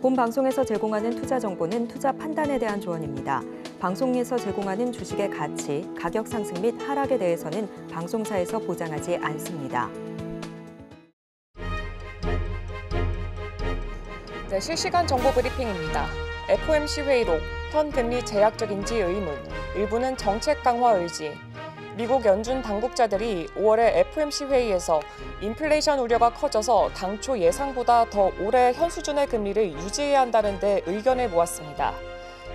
본 방송에서 제공하는 투자 정보는 투자 판단에 대한 조언입니다. 방송에서 제공하는 주식의 가치, 가격 상승 및 하락에 대해서는 방송사에서 보장하지 않습니다. 네, 실시간 정보 브리핑입니다. FOMC 회의록, 현 금리 제약적인지 의문, 일부는 정책 강화 의지. 미국 연준 당국자들이 5월의 FOMC 회의에서 인플레이션 우려가 커져서 당초 예상보다 더 오래 현 수준의 금리를 유지해야 한다는 데 의견을 모았습니다.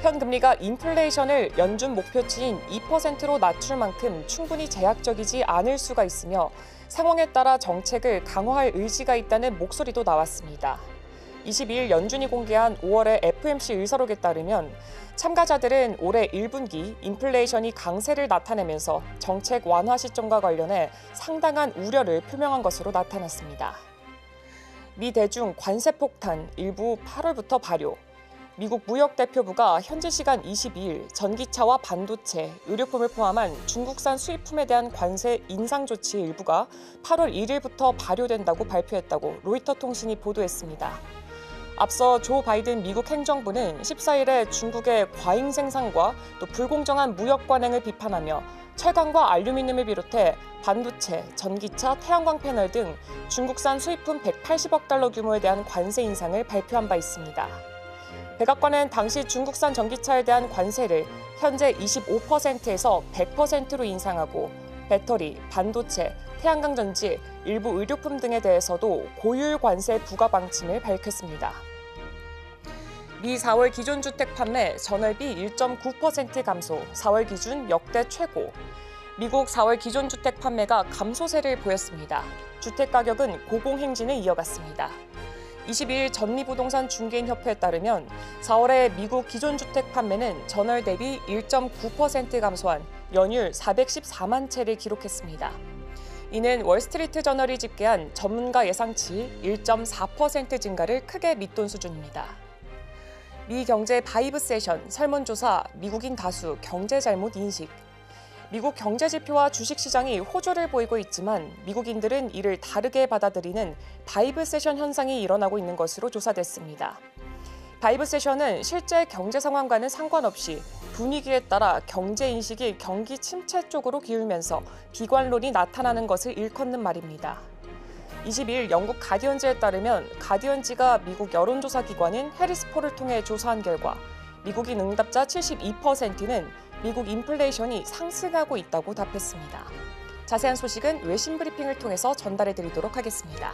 현 금리가 인플레이션을 연준 목표치인 2%로 낮출 만큼 충분히 제약적이지 않을 수가 있으며 상황에 따라 정책을 강화할 의지가 있다는 목소리도 나왔습니다. 22일 연준이 공개한 5월의 FOMC 의사록에 따르면 참가자들은 올해 1분기 인플레이션이 강세를 나타내면서 정책 완화 시점과 관련해 상당한 우려를 표명한 것으로 나타났습니다. 미 대중 관세 폭탄 일부 8월부터 발효. 미국 무역대표부가 현지 시간 22일 전기차와 반도체, 의료품을 포함한 중국산 수입품에 대한 관세 인상 조치 일부가 8월 1일부터 발효된다고 발표했다고 로이터 통신이 보도했습니다. 앞서 조 바이든 미국 행정부는 14일에 중국의 과잉 생산과 또 불공정한 무역 관행을 비판하며 철강과 알루미늄을 비롯해 반도체, 전기차, 태양광 패널 등 중국산 수입품 180억 달러 규모에 대한 관세 인상을 발표한 바 있습니다. 백악관은 당시 중국산 전기차에 대한 관세를 현재 25%에서 100%로 인상하고 배터리, 반도체, 태양광 전지, 일부 의료품 등에 대해서도 고율 관세 부과 방침을 밝혔습니다. 미 4월 기존 주택 판매 전월비 1.9% 감소, 4월 기준 역대 최고. 미국 4월 기존 주택 판매가 감소세를 보였습니다. 주택 가격은 고공행진을 이어갔습니다. 22일 전미부동산 중개인협회에 따르면 4월에 미국 기존 주택 판매는 전월 대비 1.9% 감소한 연율 414만 채를 기록했습니다. 이는 월스트리트 저널이 집계한 전문가 예상치 1.4% 증가를 크게 밑돈 수준입니다. 미 경제 바이브 세션 설문조사 미국인 다수 경제 잘못 인식. 미국 경제 지표와 주식시장이 호조를 보이고 있지만 미국인들은 이를 다르게 받아들이는 바이브 세션 현상이 일어나고 있는 것으로 조사됐습니다. 바이브 세션은 실제 경제 상황과는 상관없이 분위기에 따라 경제 인식이 경기 침체 쪽으로 기울면서 비관론이 나타나는 것을 일컫는 말입니다. 22일 영국 가디언즈에 따르면 가디언지가 미국 여론조사 기관인 해리스폴을 통해 조사한 결과 미국인 응답자 72%는 미국 인플레이션이 상승하고 있다고 답했습니다. 자세한 소식은 외신 브리핑을 통해서 전달해 드리도록 하겠습니다.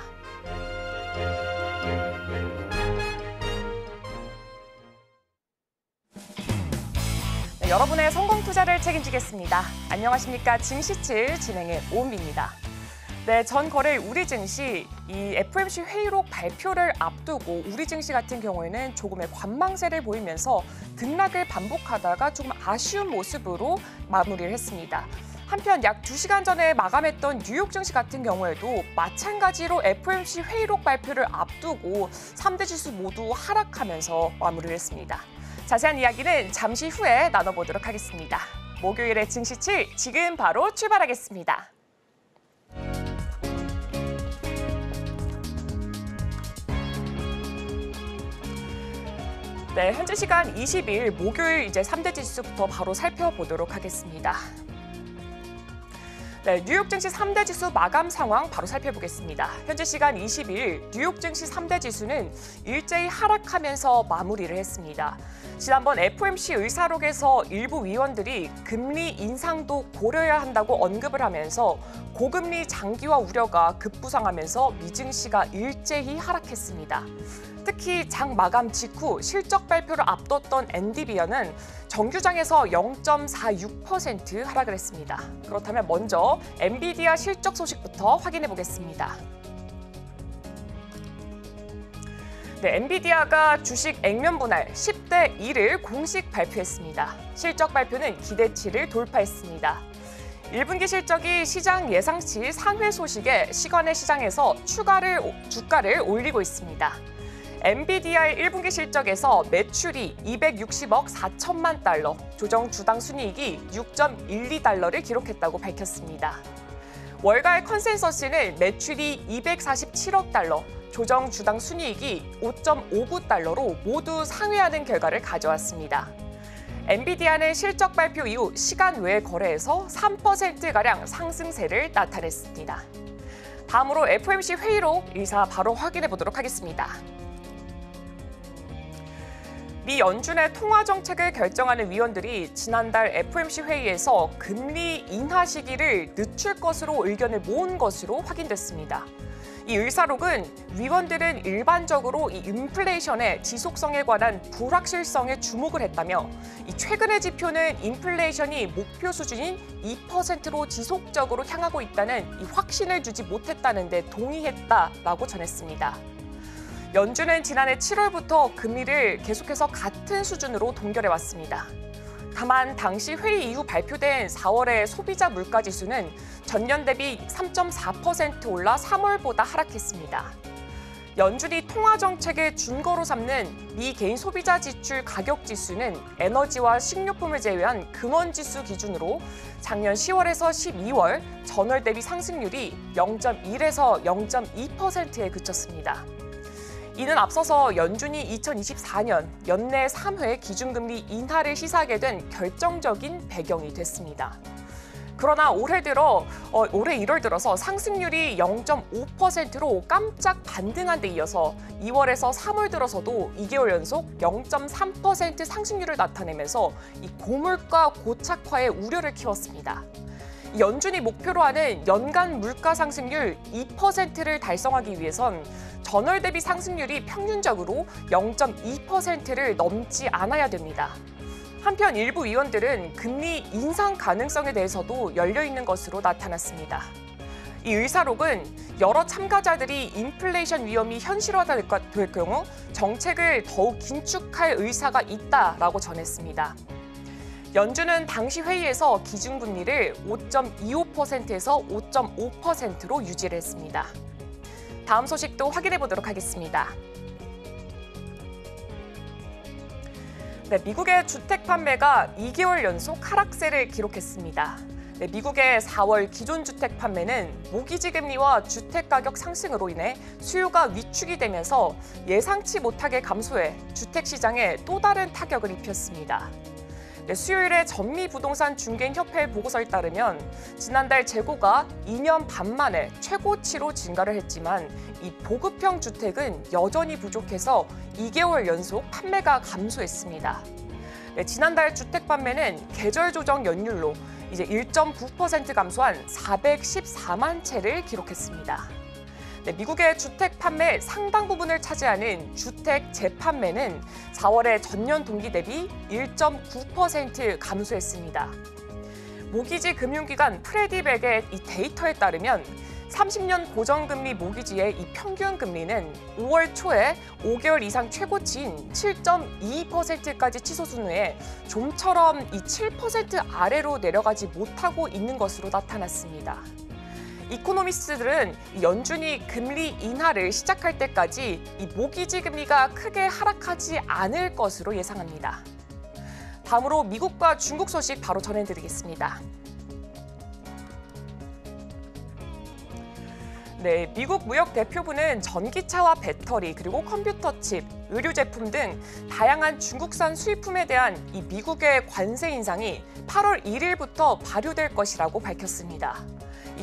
네, 여러분의 성공 투자를 책임지겠습니다. 안녕하십니까. 증시7 진행의 오은비입니다. 네, 전 거래일 우리 증시 이 FOMC 회의록 발표를 앞두고 우리 증시 같은 경우에는 조금의 관망세를 보이면서 등락을 반복하다가 조금 아쉬운 모습으로 마무리를 했습니다. 한편 약 2시간 전에 마감했던 뉴욕 증시 같은 경우에도 마찬가지로 FOMC 회의록 발표를 앞두고 3대 지수 모두 하락하면서 마무리를 했습니다. 자세한 이야기는 잠시 후에 나눠보도록 하겠습니다. 목요일의 증시7 지금 바로 출발하겠습니다. 네, 현재 시간 20일 목요일 이제 3대 지수부터 바로 살펴보도록 하겠습니다. 네, 뉴욕 증시 3대 지수 마감 상황 바로 살펴보겠습니다. 현재 시간 20일 뉴욕 증시 3대 지수는 일제히 하락하면서 마무리를 했습니다. 지난번 FOMC 의사록에서 일부 위원들이 금리 인상도 고려해야 한다고 언급을 하면서 고금리 장기화 우려가 급부상하면서 미 증시가 일제히 하락했습니다. 특히 장 마감 직후 실적 발표를 앞뒀던 엔비디아는 정규장에서 0.46% 하락을 했습니다. 그렇다면 먼저 엔비디아 실적 소식부터 확인해 보겠습니다. 네, 엔비디아가 주식 액면 분할 10대 1을 공식 발표했습니다. 실적 발표는 기대치를 돌파했습니다. 1분기 실적이 시장 예상치 상회 소식에 시간의 시장에서 주가를 올리고 있습니다. 엔비디아의 1분기 실적에서 매출이 260억 4천만 달러, 조정 주당 순이익이 6.12달러를 기록했다고 밝혔습니다. 월가의 컨센서스는 매출이 247억 달러, 조정 주당 순이익이 5.59달러로 모두 상회하는 결과를 가져왔습니다. 엔비디아는 실적 발표 이후 시간 외 거래에서 3%가량 상승세를 나타냈습니다. 다음으로 FOMC 회의록 의사 바로 확인해 보도록 하겠습니다. 미 연준의 통화 정책을 결정하는 위원들이 지난달 FOMC 회의에서 금리 인하 시기를 늦출 것으로 의견을 모은 것으로 확인됐습니다. 이 의사록은 위원들은 일반적으로 이 인플레이션의 지속성에 관한 불확실성에 주목을 했다며 이 최근의 지표는 인플레이션이 목표 수준인 2%로 지속적으로 향하고 있다는 이 확신을 주지 못했다는 데 동의했다라고 전했습니다. 연준은 지난해 7월부터 금리를 계속해서 같은 수준으로 동결해왔습니다. 다만 당시 회의 이후 발표된 4월의 소비자 물가지수는 전년 대비 3.4% 올라 3월보다 하락했습니다. 연준이 통화 정책의 준거로 삼는 미 개인 소비자 지출 가격 지수는 에너지와 식료품을 제외한 근원지수 기준으로 작년 10월에서 12월 전월 대비 상승률이 0.1에서 0.2%에 그쳤습니다. 이는 앞서서 연준이 2024년 연내 3회 기준금리 인하를 시사하게 된 결정적인 배경이 됐습니다. 그러나 올해 1월 들어서 상승률이 0.5%로 깜짝 반등한 데 이어서 2월에서 3월 들어서도 2개월 연속 0.3% 상승률을 나타내면서 이 고물가 고착화의 우려를 키웠습니다. 연준이 목표로 하는 연간 물가 상승률 2%를 달성하기 위해선 전월 대비 상승률이 평균적으로 0.2%를 넘지 않아야 됩니다. 한편 일부 위원들은 금리 인상 가능성에 대해서도 열려 있는 것으로 나타났습니다. 이 의사록은 여러 참가자들이 인플레이션 위험이 현실화될 경우 정책을 더욱 긴축할 의사가 있다라고 전했습니다. 연준은 당시 회의에서 기준금리를 5.25%에서 5.5%로 유지를 했습니다. 다음 소식도 확인해 보도록 하겠습니다. 네, 미국의 주택 판매가 2개월 연속 하락세를 기록했습니다. 네, 미국의 4월 기존 주택 판매는 모기지 금리와 주택 가격 상승으로 인해 수요가 위축이 되면서 예상치 못하게 감소해 주택 시장에 또 다른 타격을 입혔습니다. 네, 수요일에 전미부동산 중개인협회 보고서에 따르면 지난달 재고가 2년 반 만에 최고치로 증가를 했지만 이 보급형 주택은 여전히 부족해서 2개월 연속 판매가 감소했습니다. 네, 지난달 주택 판매는 계절 조정 연율로 이제 1.9% 감소한 414만 채를 기록했습니다. 네, 미국의 주택 판매 상당 부분을 차지하는 주택 재판매는 4월에 전년 동기 대비 1.9% 감소했습니다. 모기지 금융기관 프레디백의 이 데이터에 따르면 30년 고정금리 모기지의 이 평균 금리는 5월 초에 5개월 이상 최고치인 7.22%까지 치솟은 후에 좀처럼 이 7% 아래로 내려가지 못하고 있는 것으로 나타났습니다. 이코노미스트들은 연준이 금리 인하를 시작할 때까지 이 모기지 금리가 크게 하락하지 않을 것으로 예상합니다. 다음으로 미국과 중국 소식 바로 전해드리겠습니다. 네, 미국 무역대표부는 전기차와 배터리, 그리고 컴퓨터 칩, 의류 제품 등 다양한 중국산 수입품에 대한 이 미국의 관세 인상이 8월 1일부터 발효될 것이라고 밝혔습니다.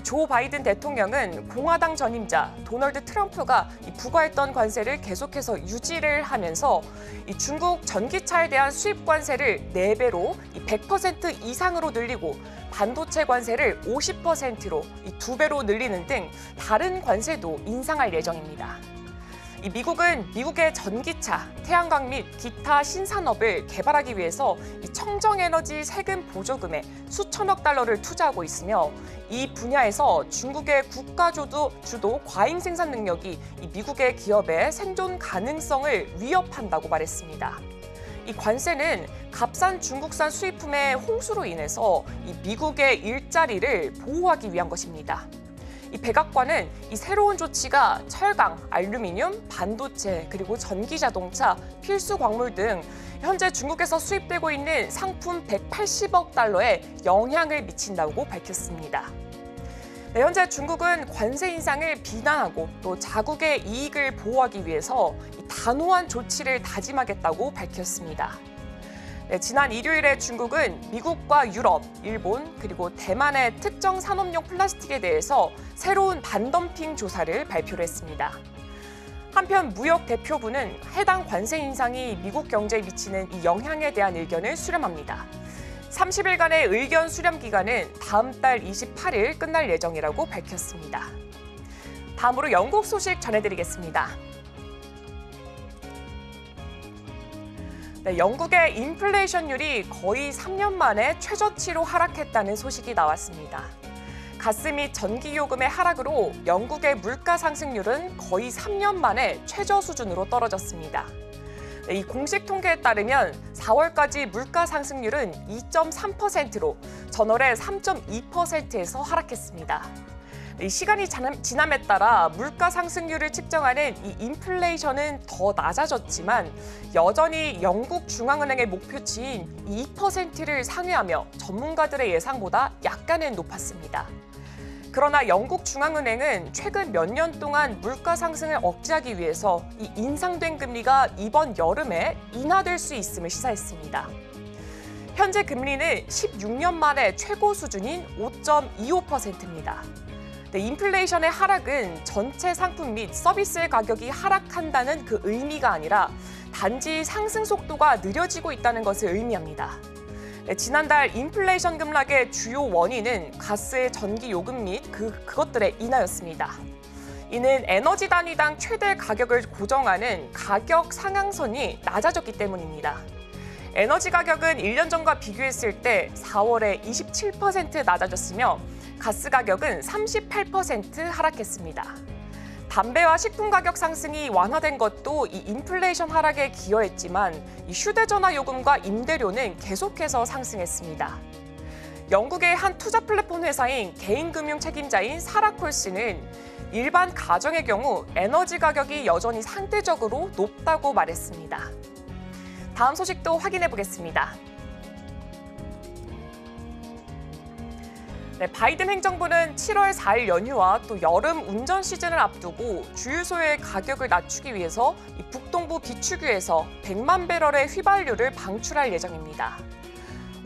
조 바이든 대통령은 공화당 전임자 도널드 트럼프가 부과했던 관세를 계속해서 유지를 하면서 중국 전기차에 대한 수입 관세를 4배로 100% 이상으로 늘리고 반도체 관세를 50%로 2배로 늘리는 등 다른 관세도 인상할 예정입니다. 미국은 미국의 전기차, 태양광 및 기타 신산업을 개발하기 위해서 청정에너지 세금 보조금에 수천억 달러를 투자하고 있으며 이 분야에서 중국의 국가주도 과잉 생산 능력이 미국의 기업의 생존 가능성을 위협한다고 말했습니다. 이 관세는 값싼 중국산 수입품의 홍수로 인해서 미국의 일자리를 보호하기 위한 것입니다. 이 백악관은 이 새로운 조치가 철강, 알루미늄, 반도체, 그리고 전기자동차, 필수 광물 등 현재 중국에서 수입되고 있는 상품 180억 달러에 영향을 미친다고 밝혔습니다. 현재 중국은 관세 인상을 비난하고 또 자국의 이익을 보호하기 위해서 단호한 조치를 다짐하겠다고 밝혔습니다. 지난 일요일에 중국은 미국과 유럽, 일본, 그리고 대만의 특정 산업용 플라스틱에 대해서 새로운 반덤핑 조사를 발표를 했습니다. 한편 무역 대표부는 해당 관세 인상이 미국 경제에 미치는 이 영향에 대한 의견을 수렴합니다. 30일간의 의견 수렴 기간은 다음 달 28일 끝날 예정이라고 밝혔습니다. 다음으로 영국 소식 전해드리겠습니다. 영국의 인플레이션율이 거의 3년 만에 최저치로 하락했다는 소식이 나왔습니다. 가스 및 전기요금의 하락으로 영국의 물가 상승률은 거의 3년 만에 최저 수준으로 떨어졌습니다. 이 공식 통계에 따르면 4월까지 물가 상승률은 2.3%로 전월의 3.2%에서 하락했습니다. 이 시간이 지남에 따라 물가 상승률을 측정하는 이 인플레이션은 더 낮아졌지만 여전히 영국 중앙은행의 목표치인 2%를 상회하며 전문가들의 예상보다 약간은 높았습니다. 그러나 영국 중앙은행은 최근 몇 년 동안 물가 상승을 억제하기 위해서 이 인상된 금리가 이번 여름에 인하될 수 있음을 시사했습니다. 현재 금리는 16년 만에 최고 수준인 5.25%입니다. 인플레이션의 하락은 전체 상품 및 서비스의 가격이 하락한다는 그 의미가 아니라 단지 상승 속도가 느려지고 있다는 것을 의미합니다. 지난달 인플레이션 급락의 주요 원인은 가스의 전기 요금 및 그것들의 인하였습니다. 이는 에너지 단위당 최대 가격을 고정하는 가격 상향선이 낮아졌기 때문입니다. 에너지 가격은 1년 전과 비교했을 때 4월에 27% 낮아졌으며 가스 가격은 38% 하락했습니다. 담배와 식품 가격 상승이 완화된 것도 이 인플레이션 하락에 기여했지만 이 휴대전화 요금과 임대료는 계속해서 상승했습니다. 영국의 한 투자 플랫폼 회사인 개인금융 책임자인 사라 콜스는 일반 가정의 경우 에너지 가격이 여전히 상대적으로 높다고 말했습니다. 다음 소식도 확인해 보겠습니다. 바이든 행정부는 7월 4일 연휴와 또 여름 운전 시즌을 앞두고 주유소의 가격을 낮추기 위해서 이 북동부 비축유에서 100만 배럴의 휘발유를 방출할 예정입니다.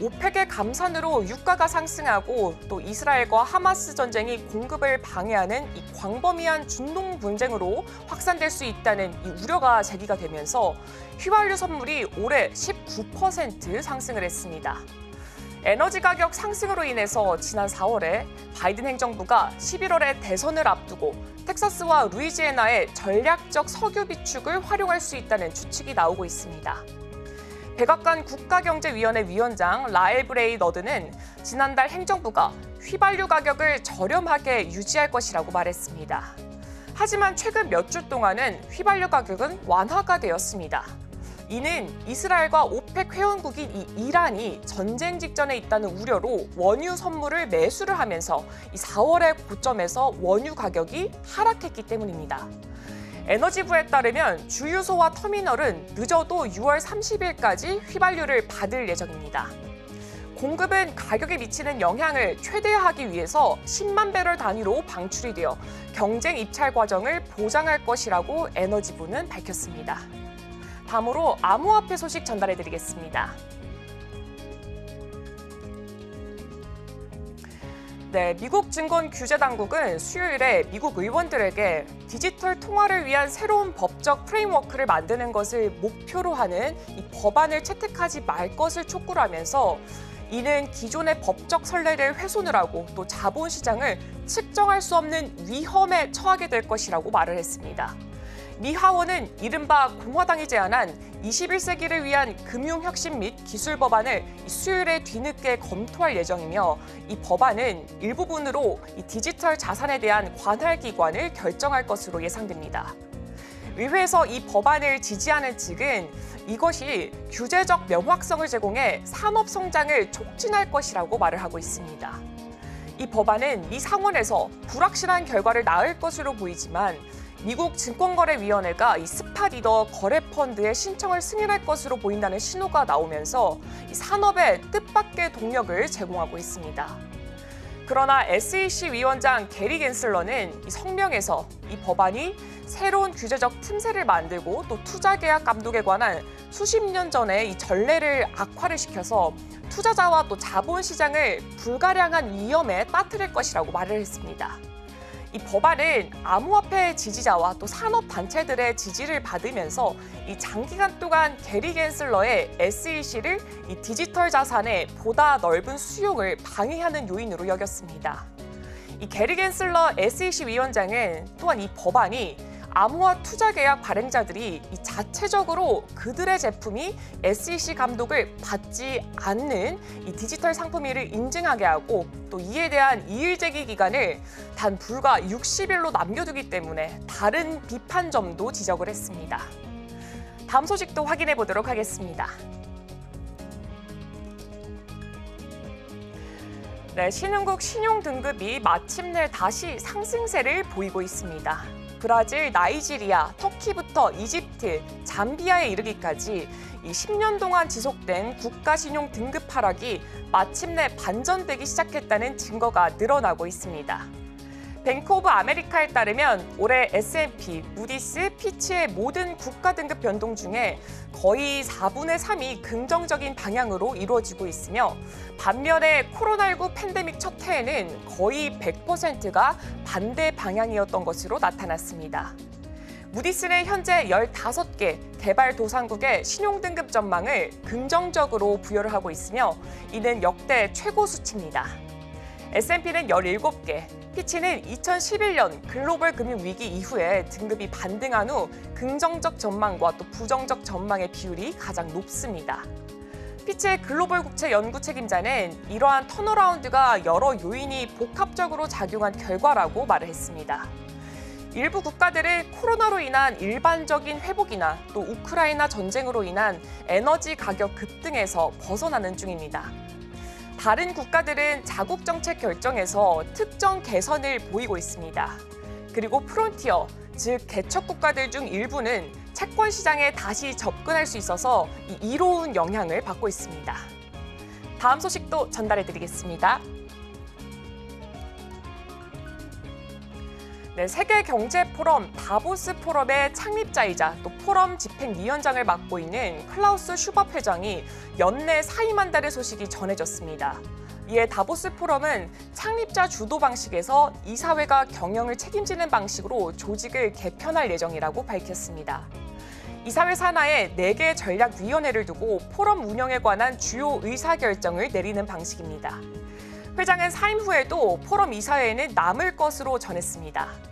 오펙의 감산으로 유가가 상승하고 또 이스라엘과 하마스 전쟁이 공급을 방해하는 이 광범위한 중동 분쟁으로 확산될 수 있다는 이 우려가 제기가 되면서 휘발유 선물이 올해 19% 상승을 했습니다. 에너지 가격 상승으로 인해서 지난 4월에 바이든 행정부가 11월에 대선을 앞두고 텍사스와 루이지애나의 전략적 석유 비축을 활용할 수 있다는 추측이 나오고 있습니다. 백악관 국가경제위원회 위원장 라엘 브레이너드는 지난달 행정부가 휘발유 가격을 저렴하게 유지할 것이라고 말했습니다. 하지만 최근 몇 주 동안은 휘발유 가격은 완화가 되었습니다. 이는 이스라엘과 오펙 회원국인 이 이란이 전쟁 직전에 있다는 우려로 원유 선물을 매수를 하면서 이 4월의 고점에서 원유 가격이 하락했기 때문입니다. 에너지부에 따르면 주유소와 터미널은 늦어도 6월 30일까지 휘발유를 받을 예정입니다. 공급은 가격에 미치는 영향을 최대화하기 위해서 10만 배럴 단위로 방출이 되어 경쟁 입찰 과정을 보장할 것이라고 에너지부는 밝혔습니다. 다음으로 암호화폐 소식 전달해드리겠습니다. 미국 증권규제당국은 수요일에 미국 의원들에게 디지털 통화를 위한 새로운 법적 프레임워크를 만드는 것을 목표로 하는 이 법안을 채택하지 말 것을 촉구를 하면서 이는 기존의 법적 선례를 훼손을 하고 또 자본시장을 측정할 수 없는 위험에 처하게 될 것이라고 말을 했습니다. 미 하원은 이른바 공화당이 제안한 21세기를 위한 금융혁신 및 기술 법안을 수요일에 뒤늦게 검토할 예정이며 이 법안은 일부분으로 이 디지털 자산에 대한 관할 기관을 결정할 것으로 예상됩니다. 의회에서 이 법안을 지지하는 측은 이것이 규제적 명확성을 제공해 산업 성장을 촉진할 것이라고 말을 하고 있습니다. 이 법안은 미 상원에서 불확실한 결과를 낳을 것으로 보이지만 미국 증권거래위원회가 이 스팟 리더 거래 펀드의 신청을 승인할 것으로 보인다는 신호가 나오면서 이 산업에 뜻밖의 동력을 제공하고 있습니다. 그러나 SEC 위원장 게리 갠슬러는 이 성명에서 이 법안이 새로운 규제적 틈새를 만들고 또 투자계약 감독에 관한 수십 년 전의 이 전례를 악화를 시켜서 투자자와 또 자본시장을 불가량한 위험에 빠뜨릴 것이라고 말을 했습니다. 이 법안은 암호화폐 지지자와 또 산업단체들의 지지를 받으면서 이 장기간 동안 게리 갠슬러의 SEC를 이 디지털 자산의 보다 넓은 수용을 방해하는 요인으로 여겼습니다. 이 게리 갠슬러 SEC 위원장은 또한 이 법안이 암호화 투자 계약 발행자들이 이 자체적으로 그들의 제품이 SEC 감독을 받지 않는 이 디지털 상품임을 인증하게 하고 또 이에 대한 이의 제기 기간을 단 불과 60일로 남겨두기 때문에 다른 비판점도 지적을 했습니다. 다음 소식도 확인해 보도록 하겠습니다. 네, 신흥국 신용 등급이 마침내 다시 상승세를 보이고 있습니다. 브라질, 나이지리아, 터키부터 이집트, 잠비아에 이르기까지 이 10년 동안 지속된 국가 신용 등급 하락이 마침내 반전되기 시작했다는 증거가 늘어나고 있습니다. 뱅크 오브 아메리카에 따르면 올해 S&P, 무디스, 피치의 모든 국가 등급 변동 중에 거의 4분의 3이 긍정적인 방향으로 이루어지고 있으며 반면에 코로나19 팬데믹 첫 해에는 거의 100%가 반대 방향이었던 것으로 나타났습니다. 무디스는 현재 15개 개발도상국의 신용등급 전망을 긍정적으로 부여를 하고 있으며 이는 역대 최고 수치입니다. S&P는 17개, 피치는 2011년 글로벌 금융위기 이후에 등급이 반등한 후 긍정적 전망과 또 부정적 전망의 비율이 가장 높습니다. 피치의 글로벌 국채 연구 책임자는 이러한 턴어라운드가 여러 요인이 복합적으로 작용한 결과라고 말을 했습니다. 일부 국가들은 코로나로 인한 일반적인 회복이나 또 우크라이나 전쟁으로 인한 에너지 가격 급등에서 벗어나는 중입니다. 다른 국가들은 자국 정책 결정에서 특정 개선을 보이고 있습니다. 그리고 프론티어, 즉 개척 국가들 중 일부는 채권 시장에 다시 접근할 수 있어서 이로운 영향을 받고 있습니다. 다음 소식도 전달해드리겠습니다. 네, 세계경제포럼 다보스 포럼의 창립자이자 또 포럼 집행위원장을 맡고 있는 클라우스 슈밥 회장이 연내 사임한다는 소식이 전해졌습니다. 이에 다보스 포럼은 창립자 주도 방식에서 이사회가 경영을 책임지는 방식으로 조직을 개편할 예정이라고 밝혔습니다. 이사회 산하에 4개 전략위원회를 두고 포럼 운영에 관한 주요 의사결정을 내리는 방식입니다. 회장은 사임 후에도 포럼 이사회에는 남을 것으로 전했습니다.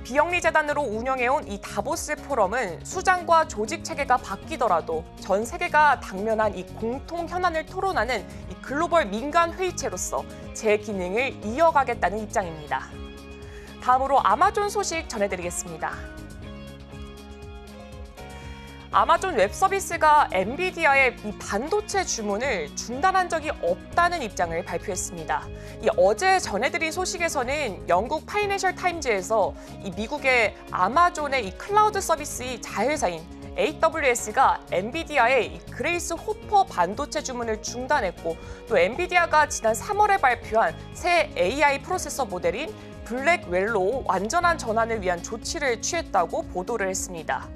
비영리 재단으로 운영해온 이 다보스 포럼은 수장과 조직 체계가 바뀌더라도 전 세계가 당면한 이 공통 현안을 토론하는 이 글로벌 민간 회의체로서 제 기능을 이어가겠다는 입장입니다. 다음으로 아마존 소식 전해드리겠습니다. 아마존 웹서비스가 엔비디아의 이 반도체 주문을 중단한 적이 없다는 입장을 발표했습니다. 어제 전해드린 소식에서는 영국 파이낸셜 타임즈에서 이 미국의 아마존의 이 클라우드 서비스 자회사인 AWS가 엔비디아의 이 그레이스 호퍼 반도체 주문을 중단했고 또 엔비디아가 지난 3월에 발표한 새 AI 프로세서 모델인 블랙웰로 완전한 전환을 위한 조치를 취했다고 보도를 했습니다.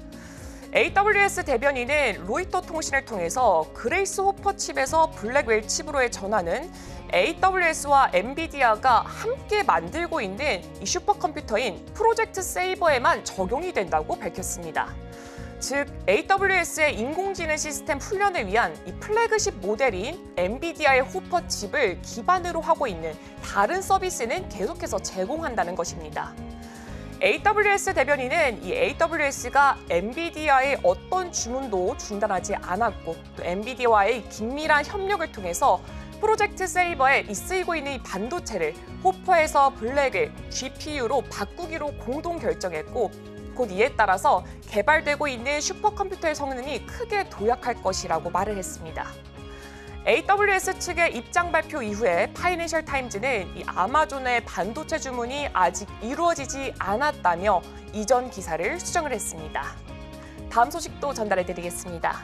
AWS 대변인은 로이터 통신을 통해서 그레이스 호퍼 칩에서 블랙웰 칩으로의 전환은 AWS와 엔비디아가 함께 만들고 있는 이 슈퍼컴퓨터인 프로젝트 세이버에만 적용이 된다고 밝혔습니다. 즉, AWS의 인공지능 시스템 훈련을 위한 이 플래그십 모델인 엔비디아의 호퍼 칩을 기반으로 하고 있는 다른 서비스는 계속해서 제공한다는 것입니다. AWS 대변인은 이 AWS가 엔비디아의 어떤 주문도 중단하지 않았고 또 엔비디아와의 긴밀한 협력을 통해서 프로젝트 세이버에 쓰이고 있는 이 반도체를 호퍼에서 블랙을 GPU로 바꾸기로 공동 결정했고 곧 이에 따라서 개발되고 있는 슈퍼컴퓨터의 성능이 크게 도약할 것이라고 말을 했습니다. AWS 측의 입장 발표 이후에 파이낸셜 타임즈는 이 아마존의 반도체 주문이 아직 이루어지지 않았다며 이전 기사를 수정을 했습니다. 다음 소식도 전달해드리겠습니다.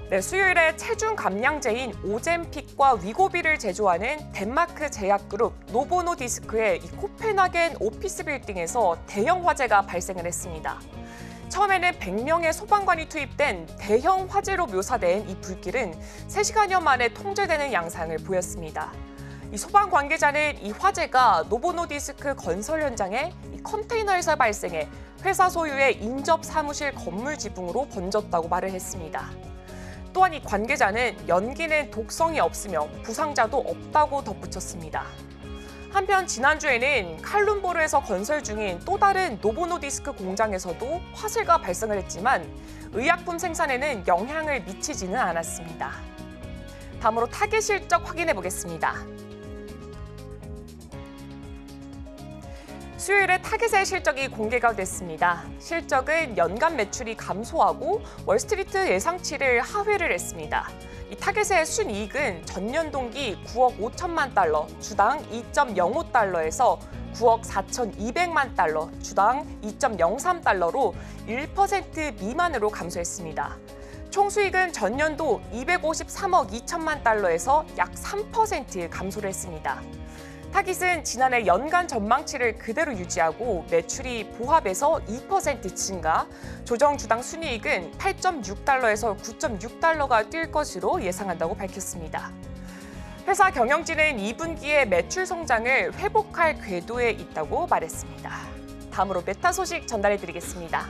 네, 수요일에 체중 감량제인 오젬픽과 위고비를 제조하는 덴마크 제약그룹 노보노디스크의 이 코펜하겐 오피스 빌딩에서 대형 화재가 발생을 했습니다. 처음에는 100명의 소방관이 투입된 대형 화재로 묘사된 이 불길은 3시간여 만에 통제되는 양상을 보였습니다. 이 소방 관계자는 이 화재가 노보노디스크 건설 현장에 이 컨테이너에서 발생해 회사 소유의 인접 사무실 건물 지붕으로 번졌다고 말을 했습니다. 또한 이 관계자는 연기는 독성이 없으며 부상자도 없다고 덧붙였습니다. 한편 지난주에는 칼룸보르에서 건설 중인 또 다른 노보노디스크 공장에서도 화재가 발생을 했지만 의약품 생산에는 영향을 미치지는 않았습니다. 다음으로 타겟 실적 확인해 보겠습니다. 수요일에 타겟의 실적이 공개가 됐습니다. 실적은 연간 매출이 감소하고 월스트리트 예상치를 하회를 했습니다. 이 타겟의 순이익은 전년 동기 9억 5천만 달러, 주당 2.05달러에서 9억 4,200만 달러, 주당 2.03달러로 1% 미만으로 감소했습니다. 총 수익은 전년도 253억 2천만 달러에서 약 3% 감소를 했습니다. 타깃은 지난해 연간 전망치를 그대로 유지하고 매출이 보합에서 2% 증가, 조정 주당 순이익은 8.6달러에서 9.6달러가 뛸 것으로 예상한다고 밝혔습니다. 회사 경영진은 2분기에 매출 성장을 회복할 궤도에 있다고 말했습니다. 다음으로 메타 소식 전달해드리겠습니다.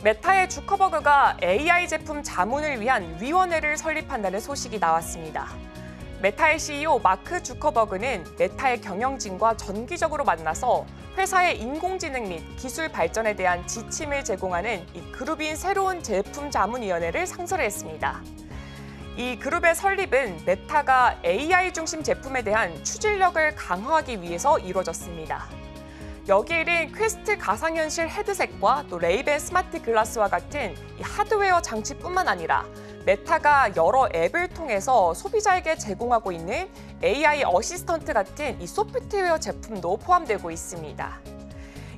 메타의 주커버그가 AI 제품 자문을 위한 위원회를 설립한다는 소식이 나왔습니다. 메타의 CEO 마크 주커버그는 메타의 경영진과 정기적으로 만나서 회사의 인공지능 및 기술 발전에 대한 지침을 제공하는 이 그룹인 새로운 제품 자문위원회를 상설했습니다. 이 그룹의 설립은 메타가 AI 중심 제품에 대한 추진력을 강화하기 위해서 이루어졌습니다. 여기에는 퀘스트 가상현실 헤드셋과 또 레이벤 스마트 글라스와 같은 이 하드웨어 장치뿐만 아니라 메타가 여러 앱을 통해서 소비자에게 제공하고 있는 AI 어시스턴트 같은 이 소프트웨어 제품도 포함되고 있습니다.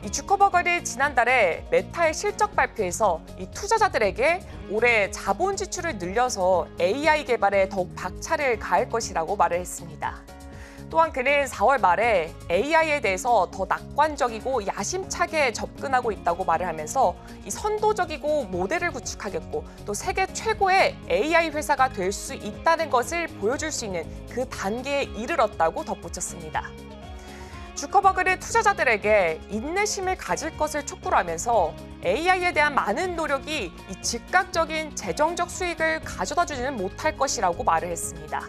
이 주커버거는 지난달에 메타의 실적 발표에서 이 투자자들에게 올해 자본 지출을 늘려서 AI 개발에 더욱 박차를 가할 것이라고 말을 했습니다. 또한 그는 4월 말에 AI에 대해서 더 낙관적이고 야심차게 접근하고 있다고 말을 하면서 이 선도적이고 모델을 구축하겠고 또 세계 최고의 AI 회사가 될 수 있다는 것을 보여줄 수 있는 그 단계에 이르렀다고 덧붙였습니다. 주커버그는 투자자들에게 인내심을 가질 것을 촉구를 하면서 AI에 대한 많은 노력이 이 즉각적인 재정적 수익을 가져다주지는 못할 것이라고 말을 했습니다.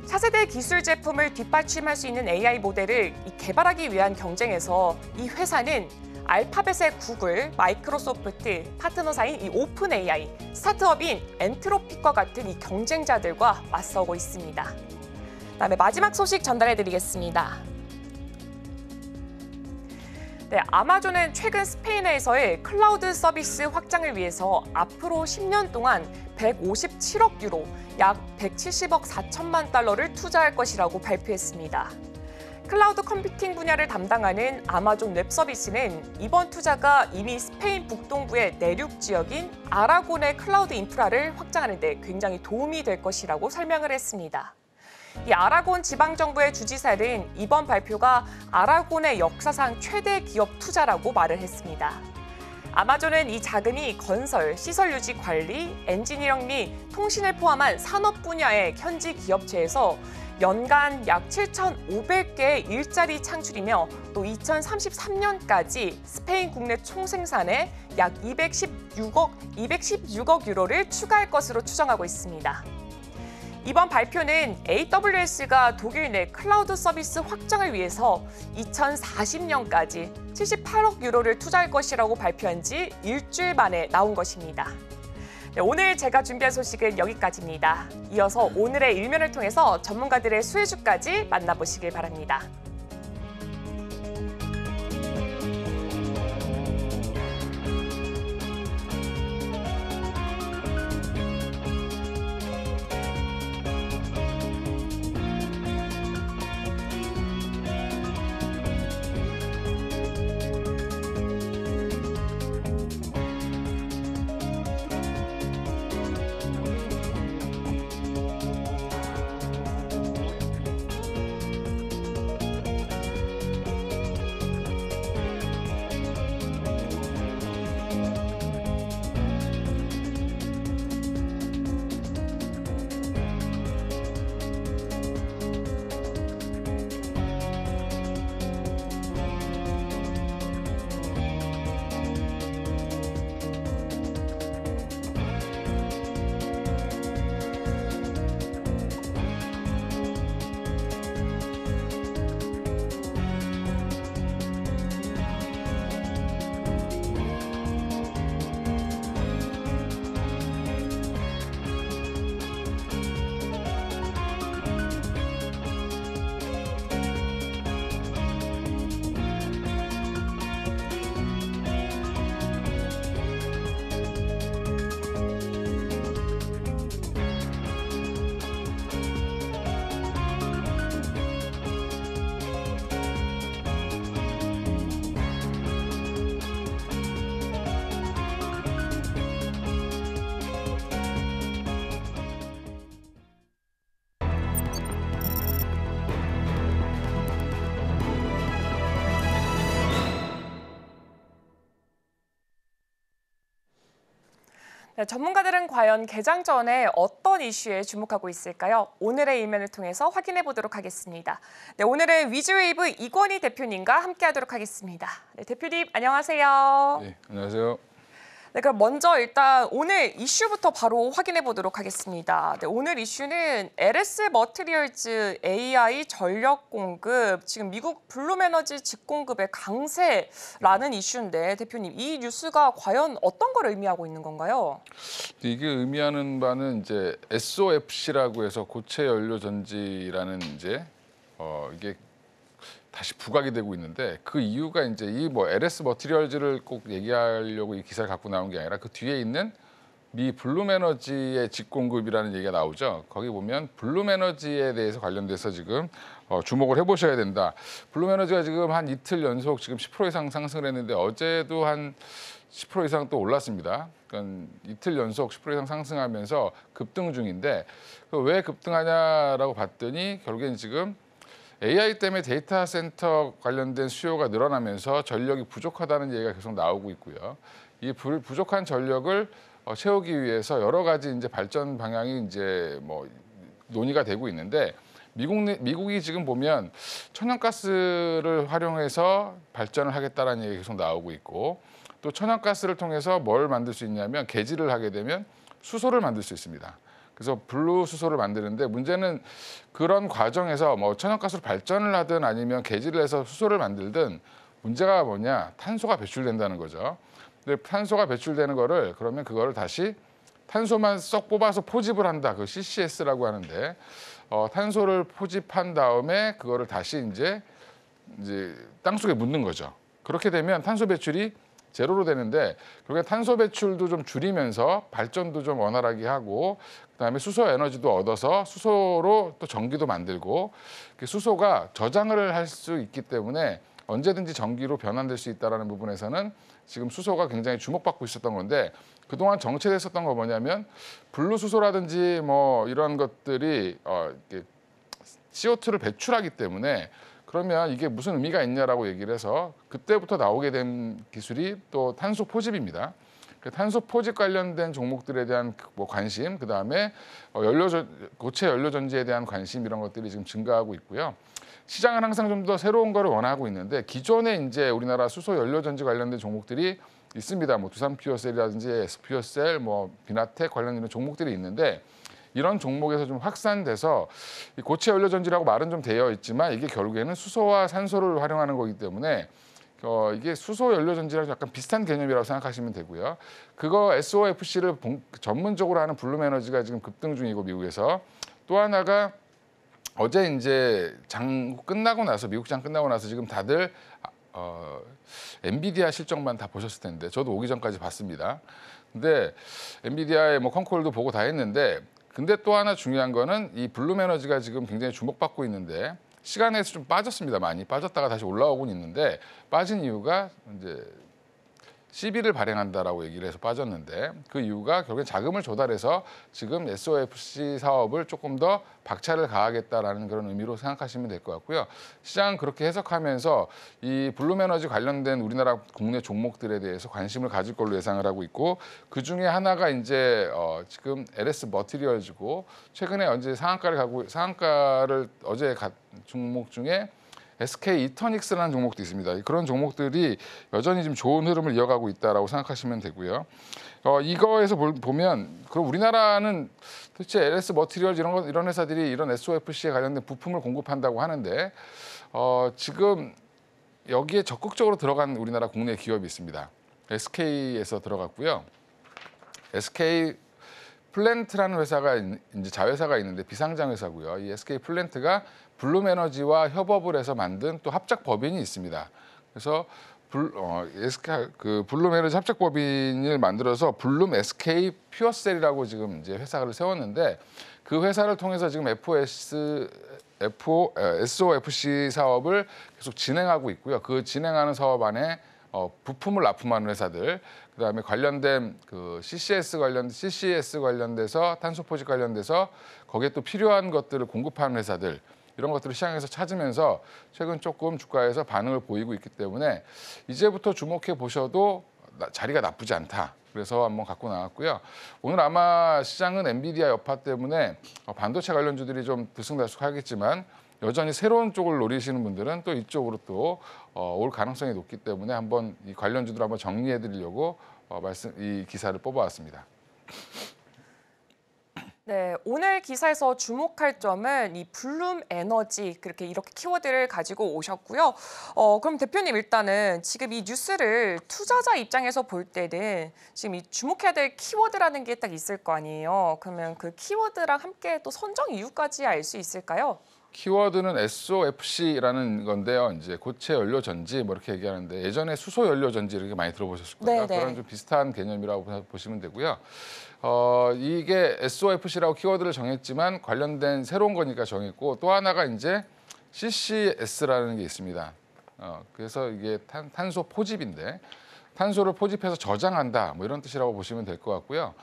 차세대 기술 제품을 뒷받침할 수 있는 AI 모델을 개발하기 위한 경쟁에서 이 회사는 알파벳의 구글, 마이크로소프트, 파트너사인 이 오픈 AI, 스타트업인 엔트로픽과 같은 이 경쟁자들과 맞서고 있습니다. 그다음에 마지막 소식 전달해드리겠습니다. 네, 아마존은 최근 스페인에서의 클라우드 서비스 확장을 위해서 앞으로 10년 동안 157억 유로, 약 170억 4천만 달러를 투자할 것이라고 발표했습니다. 클라우드 컴퓨팅 분야를 담당하는 아마존 웹 서비스는 이번 투자가 이미 스페인 북동부의 내륙 지역인 아라곤의 클라우드 인프라를 확장하는 데 굉장히 도움이 될 것이라고 설명을 했습니다. 이 아라곤 지방정부의 주지사는 이번 발표가 아라곤의 역사상 최대 기업 투자라고 말을 했습니다. 아마존은 이 자금이 건설, 시설 유지 관리, 엔지니어링 및 통신을 포함한 산업 분야의 현지 기업체에서 연간 약 7,500개의 일자리 창출이며 또 2033년까지 스페인 국내 총생산에 약 216억 유로를 추가할 것으로 추정하고 있습니다. 이번 발표는 AWS가 독일 내 클라우드 서비스 확장을 위해서 2040년까지 78억 유로를 투자할 것이라고 발표한 지 일주일 만에 나온 것입니다. 네, 오늘 제가 준비한 소식은 여기까지입니다. 이어서 오늘의 일면을 통해서 전문가들의 수혜주까지 만나보시길 바랍니다. 네, 전문가들은 과연 개장 전에 어떤 이슈에 주목하고 있을까요? 오늘의 이면을 통해서 확인해 보도록 하겠습니다. 네, 오늘은 위즈웨이브 이권희 대표님과 함께하도록 하겠습니다. 네, 대표님 안녕하세요. 네, 안녕하세요. 네, 그럼 먼저 일단 오늘 이슈부터 바로 확인해 보도록 하겠습니다. 네, 오늘 이슈는 LS 머티리얼즈 AI 전력 공급, 지금 미국 블룸에너지 직공급의 강세라는 이슈인데 대표님 이 뉴스가 과연 어떤 걸 의미하고 있는 건가요? 이게 의미하는 바는 이제 SOFC라고 해서 고체 연료 전지라는 이제 이게 다시 부각이 되고 있는데 그 이유가 이제 이 뭐 LS 머티리얼즈를 꼭 얘기하려고 이 기사를 갖고 나온 게 아니라 그 뒤에 있는 미 블룸에너지의 직공급이라는 얘기가 나오죠. 거기 보면 블룸에너지에 대해서 관련돼서 지금 주목을 해보셔야 된다. 블룸에너지가 지금 한 이틀 연속 지금 10% 이상 상승을 했는데 어제도 한 10% 이상 또 올랐습니다. 그러니까 이틀 연속 10% 이상 상승하면서 급등 중인데 왜 급등하냐라고 봤더니 결국엔 지금 AI 때문에 데이터 센터 관련된 수요가 늘어나면서 전력이 부족하다는 얘기가 계속 나오고 있고요. 이 부족한 전력을 채우기 위해서 여러 가지 이제 발전 방향이 이제 뭐 논의가 되고 있는데 미국이 지금 보면 천연가스를 활용해서 발전을 하겠다라는 얘기가 계속 나오고 있고 또 천연가스를 통해서 뭘 만들 수 있냐면 개지를 하게 되면 수소를 만들 수 있습니다. 그래서 블루 수소를 만드는데 문제는 그런 과정에서 뭐 천연가스로 발전을 하든 아니면 개지를 해서 수소를 만들든 문제가 뭐냐 탄소가 배출된다는 거죠. 근데 탄소가 배출되는 거를 그러면 그거를 다시 탄소만 쏙 뽑아서 포집을 한다. 그 CCS라고 하는데 탄소를 포집한 다음에 그거를 다시 이제 땅속에 묻는 거죠. 그렇게 되면 탄소 배출이 제로로 되는데 결국에 탄소 배출도 좀 줄이면서 발전도 좀 원활하게 하고 그다음에 수소 에너지도 얻어서 수소로 또 전기도 만들고 수소가 저장을 할 수 있기 때문에 언제든지 전기로 변환될 수 있다는 부분에서는 지금 수소가 굉장히 주목받고 있었던 건데 그동안 정체됐었던 거 뭐냐면 블루수소라든지 뭐 이런 것들이 CO2를 배출하기 때문에 그러면 이게 무슨 의미가 있냐라고 얘기를 해서 그때부터 나오게 된 기술이 또 탄소 포집입니다. 그 탄소 포집 관련된 종목들에 대한 뭐 관심, 그다음에 고체 연료 전지에 대한 관심 이런 것들이 지금 증가하고 있고요. 시장은 항상 좀 더 새로운 거를 원하고 있는데 기존에 이제 우리나라 수소 연료 전지 관련된 종목들이 있습니다. 뭐 두산 퓨어셀이라든지 에스퓨어셀, 뭐 비나텍 관련된 종목들이 있는데 이런 종목에서 좀 확산돼서 고체 연료 전지라고 말은 좀 되어 있지만 이게 결국에는 수소와 산소를 활용하는 거기 때문에 이게 수소 연료 전지랑 약간 비슷한 개념이라고 생각하시면 되고요. 그거 SOFC를 전문적으로 하는 블룸에너지가 지금 급등 중이고 미국에서 또 하나가 어제 이제 장 끝나고 나서 미국 장 끝나고 나서 지금 다들 엔비디아 실적만 다 보셨을 텐데 저도 오기 전까지 봤습니다. 근데 엔비디아의 뭐 컨콜도 보고 다 했는데 근데 또 하나 중요한 거는 이 블룸에너지가 지금 굉장히 주목받고 있는데 시간에서 좀 빠졌습니다. 많이 빠졌다가 다시 올라오곤 있는데 빠진 이유가 이제 CB를 발행한다라고 얘기를 해서 빠졌는데 그 이유가 결국엔 자금을 조달해서 지금 SOFC 사업을 조금 더 박차를 가하겠다라는 그런 의미로 생각하시면 될 것 같고요. 시장은 그렇게 해석하면서 이 블룸에너지 관련된 우리나라 국내 종목들에 대해서 관심을 가질 걸로 예상을 하고 있고 그 중에 하나가 이제 지금 LS 머티리얼즈고 최근에 언제 상한가를 어제 종목 중에 SK 이터닉스라는 종목도 있습니다. 그런 종목들이 여전히 좀 좋은 흐름을 이어가고 있다라고 생각하시면 되고요. 이거에서 보면 그럼 우리나라는 도대체 LS 머티리얼 이런 회사들이 이런 SOFC에 관련된 부품을 공급한다고 하는데 지금 여기에 적극적으로 들어간 우리나라 국내 기업이 있습니다. SK에서 들어갔고요. SK 플랜트라는 회사가 이제 자회사가 있는데 비상장 회사고요. 이 SK 플랜트가 블룸에너지와 협업을 해서 만든 또 합작 법인이 있습니다. 그래서 블룸에너지 합작 법인을 만들어서 블룸 SK 퓨어셀이라고 지금 이제 회사를 세웠는데 그 회사를 통해서 지금 SOFC 사업을 계속 진행하고 있고요. 그 진행하는 사업 안에 부품을 납품하는 회사들, 그다음에 관련된 그 CCS 관련돼서 탄소 포집 관련돼서 거기에 또 필요한 것들을 공급하는 회사들 이런 것들을 시장에서 찾으면서 최근 조금 주가에서 반응을 보이고 있기 때문에 이제부터 주목해 보셔도 자리가 나쁘지 않다. 그래서 한번 갖고 나왔고요. 오늘 아마 시장은 엔비디아 여파 때문에 반도체 관련주들이 좀 들쑥날쑥하겠지만 여전히 새로운 쪽을 노리시는 분들은 또 이쪽으로 또 올 가능성이 높기 때문에 한번 이 관련주들 한번 정리해드리려고 이 기사를 뽑아왔습니다. 네, 오늘 기사에서 주목할 점은 이 블룸 에너지 이렇게 키워드를 가지고 오셨고요. 그럼 대표님 일단은 지금 이 뉴스를 투자자 입장에서 볼 때는 지금 이 주목해야 될 키워드라는 게 딱 있을 거 아니에요. 그러면 그 키워드랑 함께 또 선정 이유까지 알 수 있을까요? 키워드는 SOFC라는 건데요. 이제 고체 연료 전지 뭐 이렇게 얘기하는데 예전에 수소 연료 전지 이렇게 많이 들어보셨을 거예요. 네네. 그런 좀 비슷한 개념이라고 보시면 되고요. 이게 SOFC라고 키워드를 정했지만 관련된 새로운 거니까 정했고 또 하나가 이제 CCS라는 게 있습니다. 그래서 이게 탄소 포집인데 탄소를 포집해서 저장한다 뭐 이런 뜻이라고 보시면 될 것 같고요.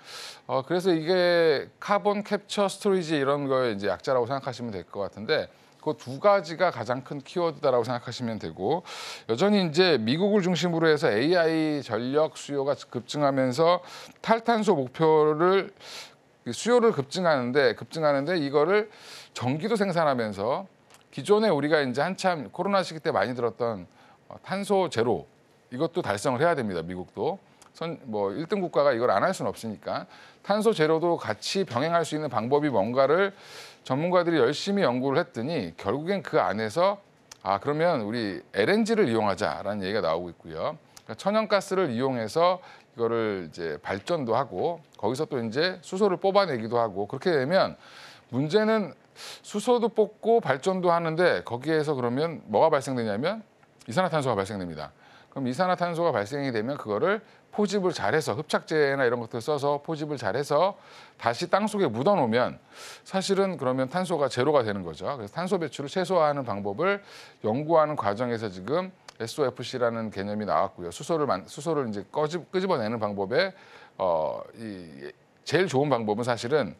그래서 이게 카본 캡처 스토리지 이런 거에 이제 약자라고 생각하시면 될 것 같은데 그 두 가지가 가장 큰 키워드다라고 생각하시면 되고 여전히 이제 미국을 중심으로 해서 AI 전력 수요가 급증하면서 탈탄소 목표를 수요를 급증하는데 이거를 전기도 생산하면서 기존에 우리가 이제 한참 코로나 시기 때 많이 들었던 탄소 제로 이것도 달성을 해야 됩니다. 미국도. 1등 국가가 이걸 안 할 수는 없으니까 탄소 제로도 같이 병행할 수 있는 방법이 뭔가를 전문가들이 열심히 연구를 했더니 결국엔 그 안에서 그러면 우리 LNG를 이용하자라는 얘기가 나오고 있고요. 그러니까 천연가스를 이용해서 이거를 이제 발전도 하고 거기서 또 이제 수소를 뽑아내기도 하고 그렇게 되면 문제는 수소도 뽑고 발전도 하는데 거기에서 그러면 뭐가 발생되냐면 이산화탄소가 발생됩니다. 그럼 이산화탄소가 발생이 되면 그거를 포집을 잘해서 흡착제나 이런 것들 써서 포집을 잘해서 다시 땅속에 묻어놓으면 사실은 그러면 탄소가 제로가 되는 거죠. 그래서 탄소 배출을 최소화하는 방법을 연구하는 과정에서 지금 SOFC라는 개념이 나왔고요. 수소를 이제 끄집어내는 방법에 제일 좋은 방법은 사실은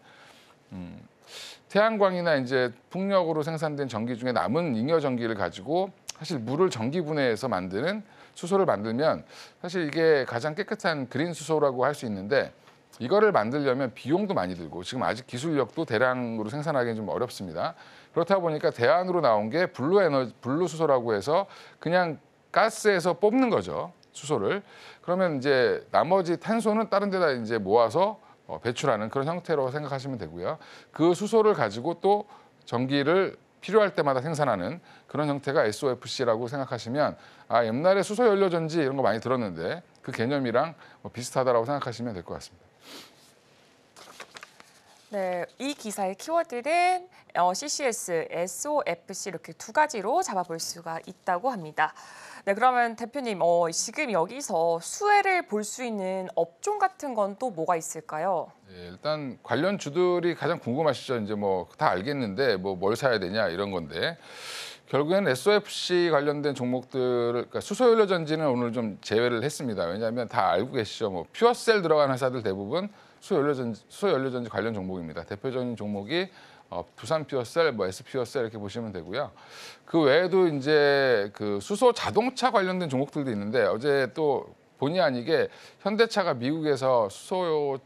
태양광이나 이제 풍력으로 생산된 전기 중에 남은 잉여 전기를 가지고 사실 물을 전기 분해해서 만드는 수소를 만들면 사실 이게 가장 깨끗한 그린 수소라고 할 수 있는데 이거를 만들려면 비용도 많이 들고 지금 아직 기술력도 대량으로 생산하기는 좀 어렵습니다. 그렇다 보니까 대안으로 나온 게 블루 수소라고 해서 그냥 가스에서 뽑는 거죠. 수소를. 그러면 이제 나머지 탄소는 다른 데다 이제 모아서 배출하는 그런 형태로 생각하시면 되고요. 그 수소를 가지고 또 전기를 필요할 때마다 생산하는 그런 형태가 SOFC라고 생각하시면 옛날에 수소 연료 전지 이런 거 많이 들었는데 그 개념이랑 비슷하다라고 생각하시면 될 것 같습니다. 네, 이 기사의 키워드는 CCS, SOFC 이렇게 두 가지로 잡아볼 수가 있다고 합니다. 네, 그러면 대표님 지금 여기서 수혜를 볼 수 있는 업종 같은 건 또 뭐가 있을까요? 네, 일단 관련 주들이 가장 궁금하시죠. 이제 뭐 다 알겠는데 뭘 사야 되냐 이런 건데 결국엔 SOFC 관련된 종목들을 그러니까 수소연료 전지는 오늘 좀 제외를 했습니다. 왜냐하면 다 알고 계시죠. 퓨어셀 들어간 회사들 대부분 수소연료 전지 관련 종목입니다. 대표적인 종목이 두산 퓨어셀, S 퓨어셀 이렇게 보시면 되고요. 그 외에도 이제 그 수소 자동차 관련된 종목들도 있는데 어제 또 본의 아니게 현대차가 미국에서 수소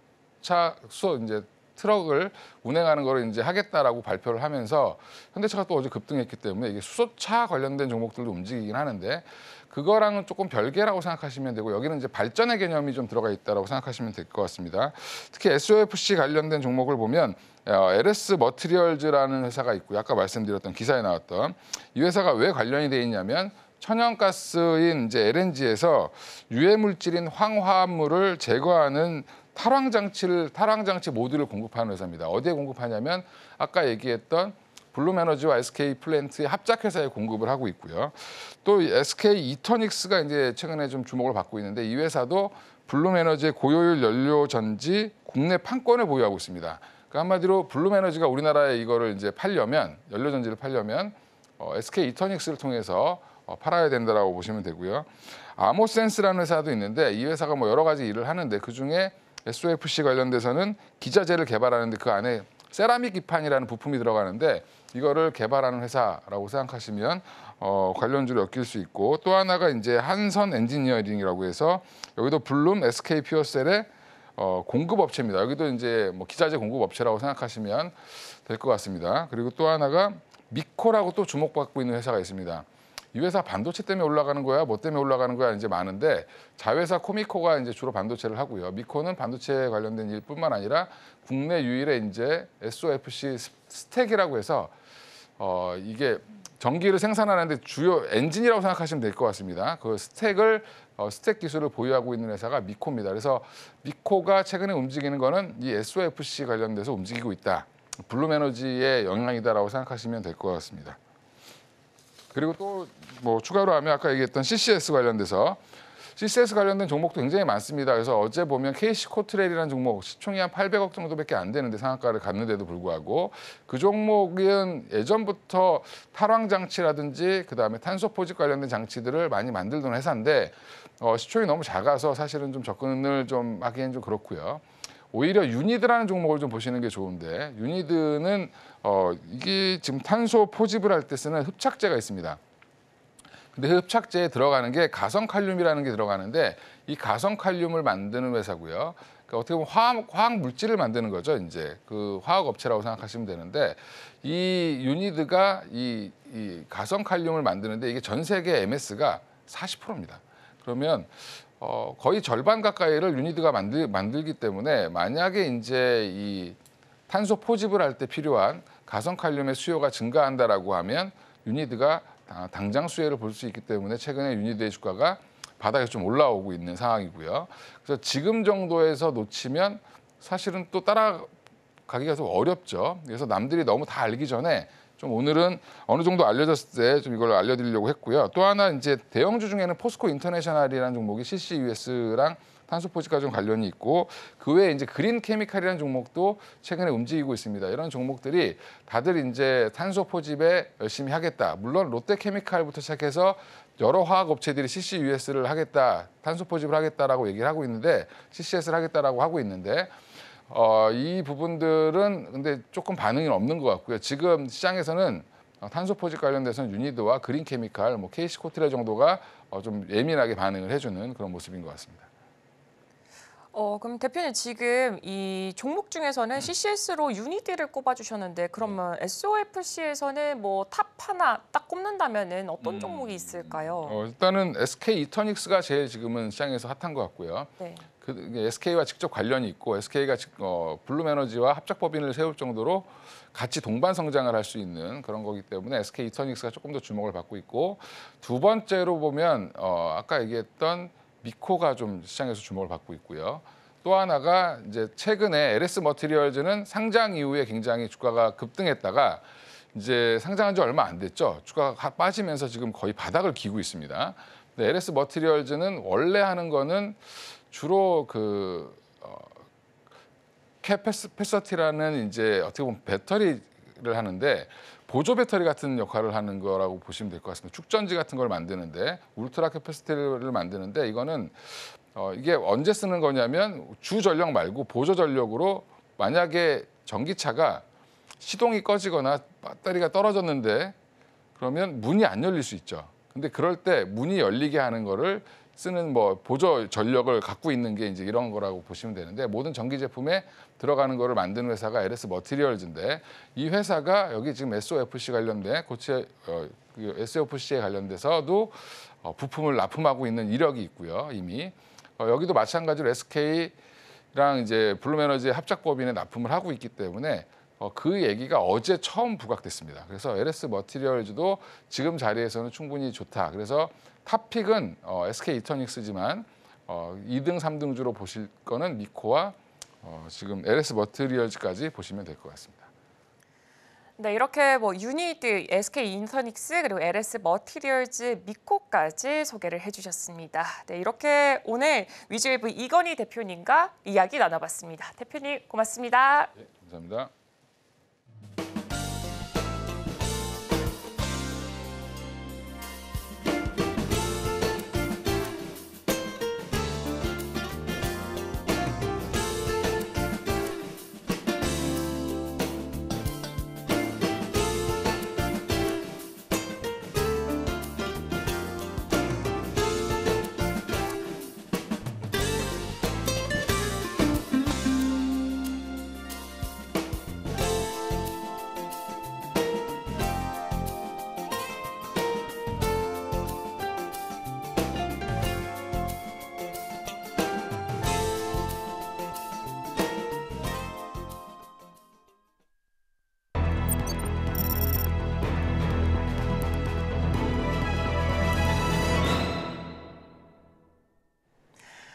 이제 트럭을 운행하는 거를 이제 하겠다라고 발표를 하면서 현대차가 또 어제 급등했기 때문에 이게 수소차 관련된 종목들도 움직이긴 하는데 그거랑은 조금 별개라고 생각하시면 되고 여기는 이제 발전의 개념이 좀 들어가 있다라고 생각하시면 될 것 같습니다. 특히 SOFC 관련된 종목을 보면 LS 머티리얼즈라는 회사가 있고요. 아까 말씀드렸던 기사에 나왔던 이 회사가 왜 관련이 돼 있냐면 천연가스인 이제 LNG에서 유해 물질인 황화합물을 제거하는 탈황장치 모듈을 공급하는 회사입니다. 어디에 공급하냐면 아까 얘기했던 블룸에너지와 SK 플랜트의 합작회사에 공급을 하고 있고요. 또 SK 이터닉스가 이제 최근에 좀 주목을 받고 있는데 이 회사도 블룸에너지의 고효율 연료 전지 국내 판권을 보유하고 있습니다. 그러니까 한마디로 블룸에너지가 우리나라에 이거를 이제 연료 전지를 팔려면 SK 이터닉스를 통해서 팔아야 된다라고 보시면 되고요. 아모센스라는 회사도 있는데 이 회사가 뭐 여러 가지 일을 하는데 그 중에 SOFC 관련돼서는 기자재를 개발하는데 그 안에 세라믹 기판이라는 부품이 들어가는데 이거를 개발하는 회사라고 생각하시면 관련주를 엮일 수 있고 또 하나가 이제 한선 엔지니어링이라고 해서 여기도 블룸, SK 퓨어셀의 공급 업체입니다. 여기도 이제 뭐 기자재 공급 업체라고 생각하시면 될 것 같습니다. 그리고 또 하나가 미코라고 또 주목받고 있는 회사가 있습니다. 이 회사 반도체 때문에 올라가는 거야, 뭐 때문에 올라가는 거야 이제 많은데 자회사 코미코가 이제 주로 반도체를 하고요. 미코는 반도체 관련된 일뿐만 아니라 국내 유일의 이제 SOFC 스택이라고 해서 이게 전기를 생산하는데 주요 엔진이라고 생각하시면 될 것 같습니다. 그 스택 기술을 보유하고 있는 회사가 미코입니다. 그래서 미코가 최근에 움직이는 거는 이 SOFC 관련돼서 움직이고 있다. 블룸에너지의 영향이다라고 생각하시면 될 것 같습니다. 그리고 또 뭐 추가로 하면 아까 얘기했던 CCS 관련돼서 CCS 관련된 종목도 굉장히 많습니다. 그래서 어제 보면 KC코트레일이라는 종목 시총이 한 800억 정도밖에 안 되는데 상한가를 갔는데도 불구하고 그 종목은 예전부터 탈황 장치라든지 그다음에 탄소 포집 관련된 장치들을 많이 만들던 회사인데 시총이 너무 작아서 사실은 좀 접근을 좀 하기엔 좀 그렇고요. 오히려 유니드라는 종목을 좀 보시는 게 좋은데 유니드는 이게 지금 탄소 포집을 할 때 쓰는 흡착제가 있습니다. 근데 흡착제에 들어가는 게 가성칼륨이라는 게 들어가는데 이 가성칼륨을 만드는 회사고요. 그러니까 어떻게 보면 화학 물질을 만드는 거죠. 이제 그 화학 업체라고 생각하시면 되는데 이 유니드가 이 가성칼륨을 만드는데 이게 전 세계 MS가 40%입니다. 그러면 거의 절반 가까이를 유니드가 만들기 때문에 만약에 이제 이 탄소 포집을 할 때 필요한 가성칼륨의 수요가 증가한다라고 하면 유니드가 당장 수혜를 볼 수 있기 때문에 최근에 유니드의 주가가 바닥에서 좀 올라오고 있는 상황이고요. 그래서 지금 정도에서 놓치면 사실은 또 따라가기가 좀 어렵죠. 그래서 남들이 너무 다 알기 전에 좀 오늘은 어느 정도 알려졌을 때 좀 이걸 알려드리려고 했고요. 또 하나 이제 대형주 중에는 포스코 인터내셔널이라는 종목이 CCUS랑 탄소 포집과 좀 관련이 있고 그 외에 이제 그린 케미칼이라는 종목도 최근에 움직이고 있습니다. 이런 종목들이 다들 이제 탄소 포집에 열심히 하겠다. 물론 롯데케미칼부터 시작해서 여러 화학 업체들이 CCUS를 하겠다, 탄소 포집을 하겠다라고 얘기를 하고 있는데 CCS를 하겠다라고 하고 있는데 이 부분들은 근데 조금 반응이 없는 것 같고요. 지금 시장에서는 탄소 포집 관련돼서는 유니드와 그린 케미칼, 뭐 KC코트레 정도가 좀 예민하게 반응을 해주는 그런 모습인 것 같습니다. 그럼 대표님 지금 이 종목 중에서는 CCS로 유니드를 꼽아주셨는데 그러면 SOFC에서는 뭐 탑 하나 딱 꼽는다면은 어떤 종목이 있을까요? 일단은 SK 이터닉스가 제일 지금은 시장에서 핫한 것 같고요. 네. SK와 직접 관련이 있고 SK가 블룸에너지와 합작법인을 세울 정도로 같이 동반 성장을 할 수 있는 그런 거기 때문에 SK 이터닉스가 조금 더 주목을 받고 있고 두 번째로 보면 아까 얘기했던 미코가 좀 시장에서 주목을 받고 있고요. 또 하나가 이제 최근에 LS 머티리얼즈는 상장 이후에 굉장히 주가가 급등했다가 이제 상장한 지 얼마 안 됐죠. 주가가 빠지면서 지금 거의 바닥을 기고 있습니다. 근데 LS 머티리얼즈는 원래 하는 거는 주로 그 캐패시티라는 이제 어떻게 보면 배터리를 하는데 보조 배터리 같은 역할을 하는 거라고 보시면 될 것 같습니다. 축전지 같은 걸 만드는데 울트라 캐패시티를 만드는데 이거는 이게 언제 쓰는 거냐면 주 전력 말고 보조 전력으로 만약에 전기차가 시동이 꺼지거나 배터리가 떨어졌는데 그러면 문이 안 열릴 수 있죠. 근데 그럴 때 문이 열리게 하는 거를 쓰는 뭐 보조 전력을 갖고 있는 게 이제 이런 거라고 보시면 되는데 모든 전기 제품에 들어가는 거를 만드는 회사가 LS 머티리얼즈인데 이 회사가 여기 지금 SOFC 관련된 SOFC에 관련돼서도 부품을 납품하고 있는 이력이 있고요. 이미 여기도 마찬가지로 SK랑 이제 블룸에너지의 합작법인에 납품을 하고 있기 때문에 그 얘기가 어제 처음 부각됐습니다. 그래서 LS 머티리얼즈도 지금 자리에서는 충분히 좋다. 그래서 탑픽은 SK 이터닉스지만 2등, 3등주로 보실 거는 미코와 지금 LS 머티리얼즈까지 보시면 될 것 같습니다. 네, 이렇게 뭐 유니드, SK 이터닉스 그리고 LS 머티리얼즈, 미코까지 소개를 해주셨습니다. 네, 이렇게 오늘 위즈웨이브 이건희 대표님과 이야기 나눠봤습니다. 대표님 고맙습니다. 네, 감사합니다.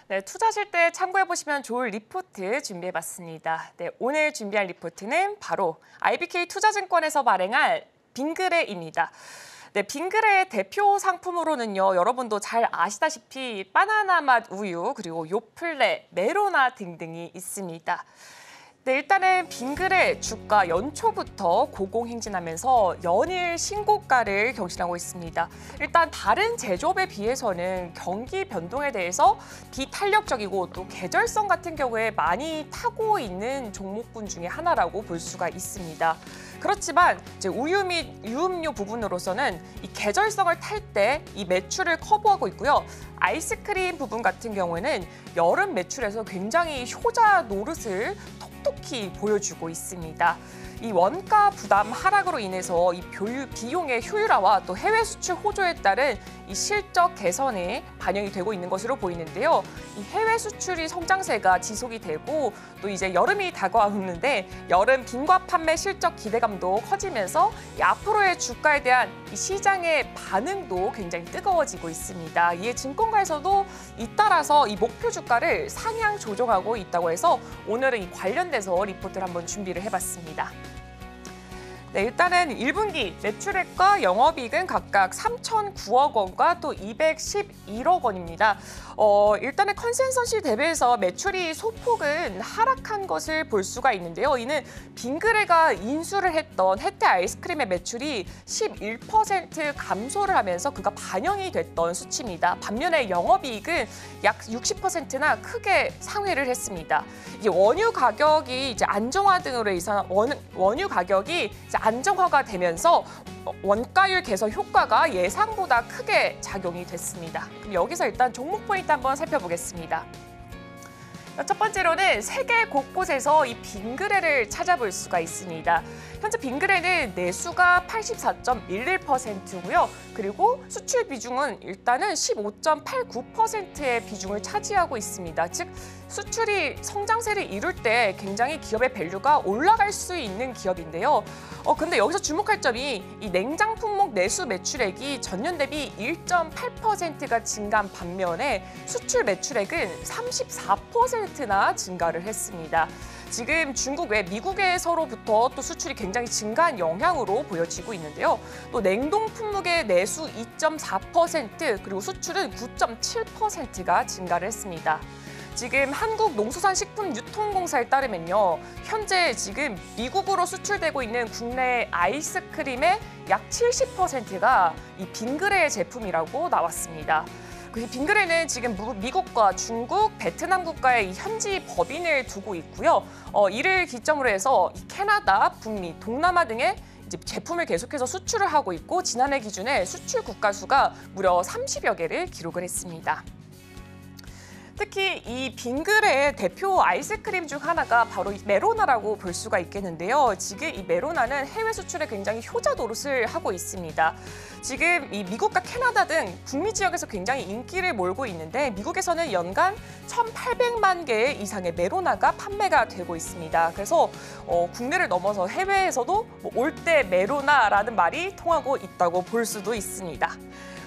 네, 투자하실 때 참고해보시면 좋을 리포트 준비해봤습니다. 네, 오늘 준비한 리포트는 바로 IBK 투자증권에서 발행할 빙그레입니다. 네, 빙그레의 대표 상품으로는요, 여러분도 잘 아시다시피 바나나 맛 우유, 그리고 요플레, 메로나 등등이 있습니다. 네, 일단은 빙그레 주가 연초부터 고공행진하면서 연일 신고가를 경신하고 있습니다. 일단 다른 제조업에 비해서는 경기 변동에 대해서 비탄력적이고 또 계절성 같은 경우에 많이 타고 있는 종목군 중에 하나라고 볼 수가 있습니다. 그렇지만 이제 우유 및 유음료 부분으로서는 이 계절성을 탈 때 이 매출을 커버하고 있고요. 아이스크림 부분 같은 경우에는 여름 매출에서 굉장히 효자 노릇을 톡톡히 보여주고 있습니다. 이 원가 부담 하락으로 인해서 이 비용의 효율화와 또 해외 수출 호조에 따른 이 실적 개선에 반영이 되고 있는 것으로 보이는데요. 이 해외 수출이 성장세가 지속이 되고 또 이제 여름이 다가오는데 여름 빙과 판매 실적 기대감도 커지면서 이 앞으로의 주가에 대한 이 시장의 반응도 굉장히 뜨거워지고 있습니다. 이에 증권가에서도 잇따라서 이 목표 주가를 상향 조정하고 있다고 해서 오늘은 이 관련돼서 리포트를 한번 준비를 해봤습니다. 네, 일단은 1분기 매출액과 영업이익은 각각 3,009억 원과 또 211억 원입니다. 일단은 컨센서시 대비해서 매출이 소폭은 하락한 것을 볼 수가 있는데요. 이는 빙그레가 인수를 했던 혜태 아이스크림의 매출이 11% 감소를 하면서 그가 반영이 됐던 수치입니다. 반면에 영업이익은 약 60%나 크게 상회를 했습니다. 이게 원유 가격이 이제 안정화 등으로 인해서 원유 가격이 이제 안정화가 되면서 원가율 개선 효과가 예상보다 크게 작용이 됐습니다. 그럼 여기서 일단 종목 포인트 한번 살펴보겠습니다. 첫 번째로는 세계 곳곳에서 이 빙그레를 찾아볼 수가 있습니다. 현재 빙그레는 내수가 84.11%고요. 그리고 수출 비중은 일단은 15.89%의 비중을 차지하고 있습니다. 즉 수출이 성장세를 이룰 때 굉장히 기업의 밸류가 올라갈 수 있는 기업인데요. 근데 여기서 주목할 점이 이 냉장 품목 내수 매출액이 전년 대비 1.8%가 증가한 반면에 수출 매출액은 34%나 증가를 했습니다. 지금 중국 외 미국에서로부터 또 수출이 굉장히 증가한 영향으로 보여지고 있는데요. 또 냉동 품목의 내수 2.4% 그리고 수출은 9.7%가 증가를 했습니다. 지금 한국농수산식품유통공사에 따르면요. 현재 지금 미국으로 수출되고 있는 국내 아이스크림의 약 70%가 이 빙그레 제품이라고 나왔습니다. 그 빙그레는 지금 미국과 중국, 베트남 국가에 이 현지 법인을 두고 있고요. 이를 기점으로 해서 캐나다, 북미, 동남아 등의 이제 제품을 계속해서 수출을 하고 있고 지난해 기준에 수출 국가 수가 무려 30여 개를 기록을 했습니다. 특히 이 빙그레의 대표 아이스크림 중 하나가 바로 이 메로나라고 볼 수가 있겠는데요. 지금 이 메로나는 해외 수출에 굉장히 효자 노릇을 하고 있습니다. 지금 이 미국과 캐나다 등 북미 지역에서 굉장히 인기를 몰고 있는데 미국에서는 연간 1,800만 개 이상의 메로나가 판매가 되고 있습니다. 그래서 국내를 넘어서 해외에서도 올 때 메로나라는 말이 통하고 있다고 볼 수도 있습니다.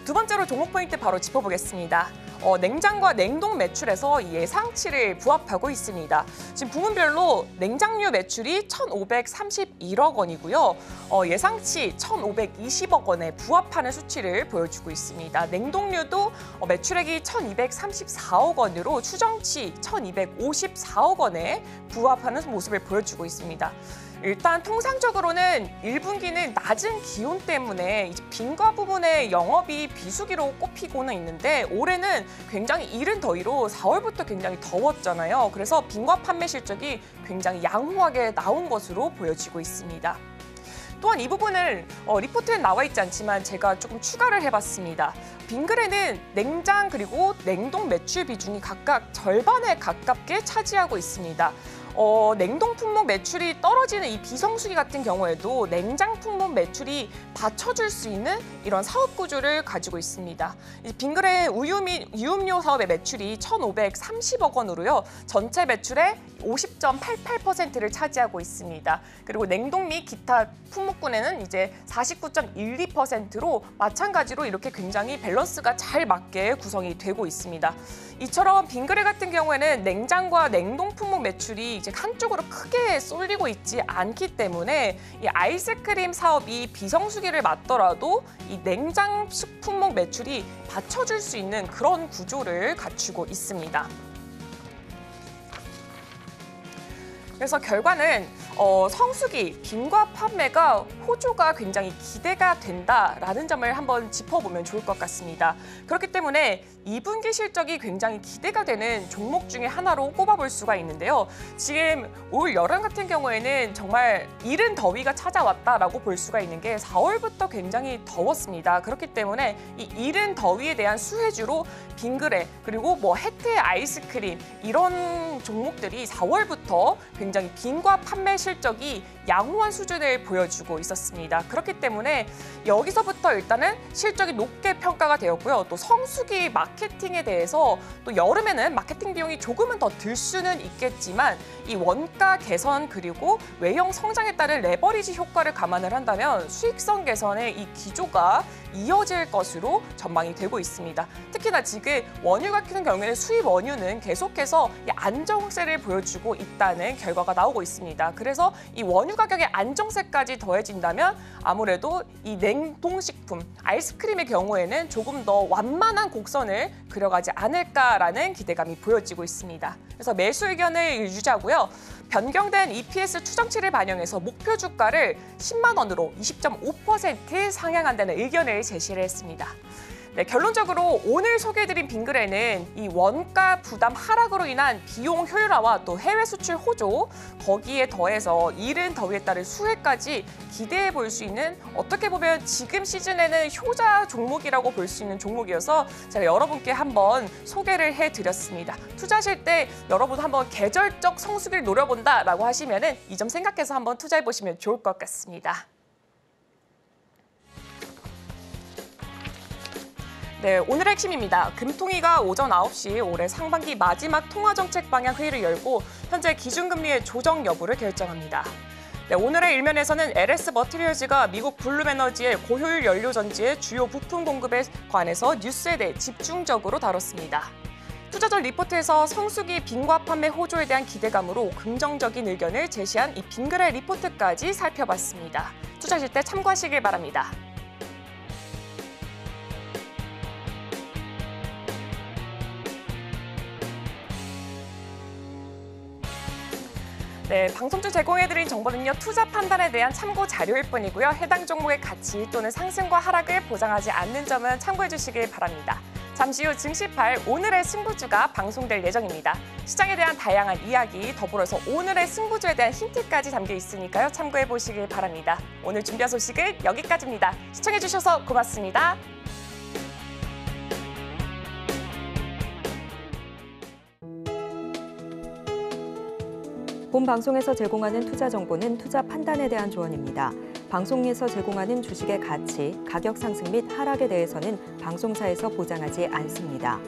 두 번째로 종목 포인트 바로 짚어보겠습니다. 냉장과 냉동 매출에서 예상치를 부합하고 있습니다. 지금 부문별로 냉장류 매출이 1,531억 원이고요. 예상치 1,520억 원에 부합하는 수치를 보여주고 있습니다. 냉동류도 매출액이 1,234억 원으로 추정치 1,254억 원에 부합하는 모습을 보여주고 있습니다. 일단 통상적으로는 1분기는 낮은 기온 때문에 이제 빙과 부분의 영업이 비수기로 꼽히고는 있는데 올해는 굉장히 이른 더위로 4월부터 굉장히 더웠잖아요. 그래서 빙과 판매 실적이 굉장히 양호하게 나온 것으로 보여지고 있습니다. 또한 이 부분을 리포트에 나와 있지 않지만 제가 조금 추가를 해봤습니다. 빙그레는 냉장 그리고 냉동 매출 비중이 각각 절반에 가깝게 차지하고 있습니다. 냉동 품목 매출이 떨어지는 이 비성수기 같은 경우에도 냉장 품목 매출이 받쳐줄 수 있는 이런 사업 구조를 가지고 있습니다. 빙그레 우유 및 유음료 사업의 매출이 1,530억 원으로요. 전체 매출의 50.88%를 차지하고 있습니다. 그리고 냉동 및 기타 품목군에는 이제 49.12%로 마찬가지로 이렇게 굉장히 밸런스가 잘 맞게 구성이 되고 있습니다. 이처럼 빙그레 같은 경우에는 냉장과 냉동 품목 매출이 이제 한쪽으로 크게 쏠리고 있지 않기 때문에 이 아이스크림 사업이 비성수기를 맞더라도 이 냉장 품목 매출이 받쳐줄 수 있는 그런 구조를 갖추고 있습니다. 그래서 결과는 성수기 빙과 판매가 호조가 굉장히 기대가 된다라는 점을 한번 짚어보면 좋을 것 같습니다. 그렇기 때문에 2분기 실적이 굉장히 기대가 되는 종목 중에 하나로 꼽아볼 수가 있는데요. 지금 올 여름 같은 경우에는 정말 이른 더위가 찾아왔다라고 볼 수가 있는 게 4월부터 굉장히 더웠습니다. 그렇기 때문에 이 이른 더위에 대한 수혜주로 빙그레 그리고 뭐 혜태 아이스크림 이런 종목들이 4월부터 굉장히 빙과 판매 실적이 양호한 수준을 보여주고 있었습니다. 그렇기 때문에 여기서부터 일단은 실적이 높게 평가가 되었고요. 또 성수기 마케팅에 대해서 또 여름에는 마케팅 비용이 조금은 더 들 수는 있겠지만 이 원가 개선 그리고 외형 성장에 따른 레버리지 효과를 감안을 한다면 수익성 개선의 이 기조가 이어질 것으로 전망이 되고 있습니다. 특히나 지금 원유 같은 경우에는 수입 원유는 계속해서 이 안정세를 보여주고 있다는 결과가 나오고 있습니다. 그래서 이 원유 가격의 안정세까지 더해진다면 아무래도 이 냉동식품, 아이스크림의 경우에는 조금 더 완만한 곡선을 그려가지 않을까라는 기대감이 보여지고 있습니다. 그래서 매수 의견을 유지하고요. 변경된 EPS 추정치를 반영해서 목표 주가를 10만 원으로 20.5% 상향한다는 의견을 제시를 했습니다. 네, 결론적으로 오늘 소개해드린 빙그레는 이 원가 부담 하락으로 인한 비용 효율화와 또 해외 수출 호조, 거기에 더해서 이른 더위에 따른 수혜까지 기대해 볼 수 있는 어떻게 보면 지금 시즌에는 효자 종목이라고 볼 수 있는 종목이어서 제가 여러분께 한번 소개를 해드렸습니다. 투자하실 때 여러분 한번 계절적 성수기를 노려본다라고 하시면은 이 점 생각해서 한번 투자해 보시면 좋을 것 같습니다. 네, 오늘의 핵심입니다. 금통위가 오전 9시 올해 상반기 마지막 통화정책 방향 회의를 열고 현재 기준금리의 조정 여부를 결정합니다. 네, 오늘의 일면에서는 LS 머티리얼즈가 미국 블룸에너지의 고효율 연료전지의 주요 부품 공급에 관해서 뉴스에 대해 집중적으로 다뤘습니다. 투자전 리포트에서 성수기 빙과 판매 호조에 대한 기대감으로 긍정적인 의견을 제시한 이 빙그레 리포트까지 살펴봤습니다. 투자하실 때 참고하시길 바랍니다. 네, 방송 중 제공해드린 정보는요, 투자 판단에 대한 참고 자료일 뿐이고요. 해당 종목의 가치 또는 상승과 하락을 보장하지 않는 점은 참고해 주시길 바랍니다. 잠시 후 증시 8 오늘의 승부주가 방송될 예정입니다. 시장에 대한 다양한 이야기, 더불어서 오늘의 승부주에 대한 힌트까지 담겨 있으니까요. 참고해 보시길 바랍니다. 오늘 준비한 소식은 여기까지입니다. 시청해 주셔서 고맙습니다. 본 방송에서 제공하는 투자 정보는 투자 판단에 대한 조언입니다. 방송에서 제공하는 주식의 가치, 가격 상승 및 하락에 대해서는 방송사에서 보장하지 않습니다.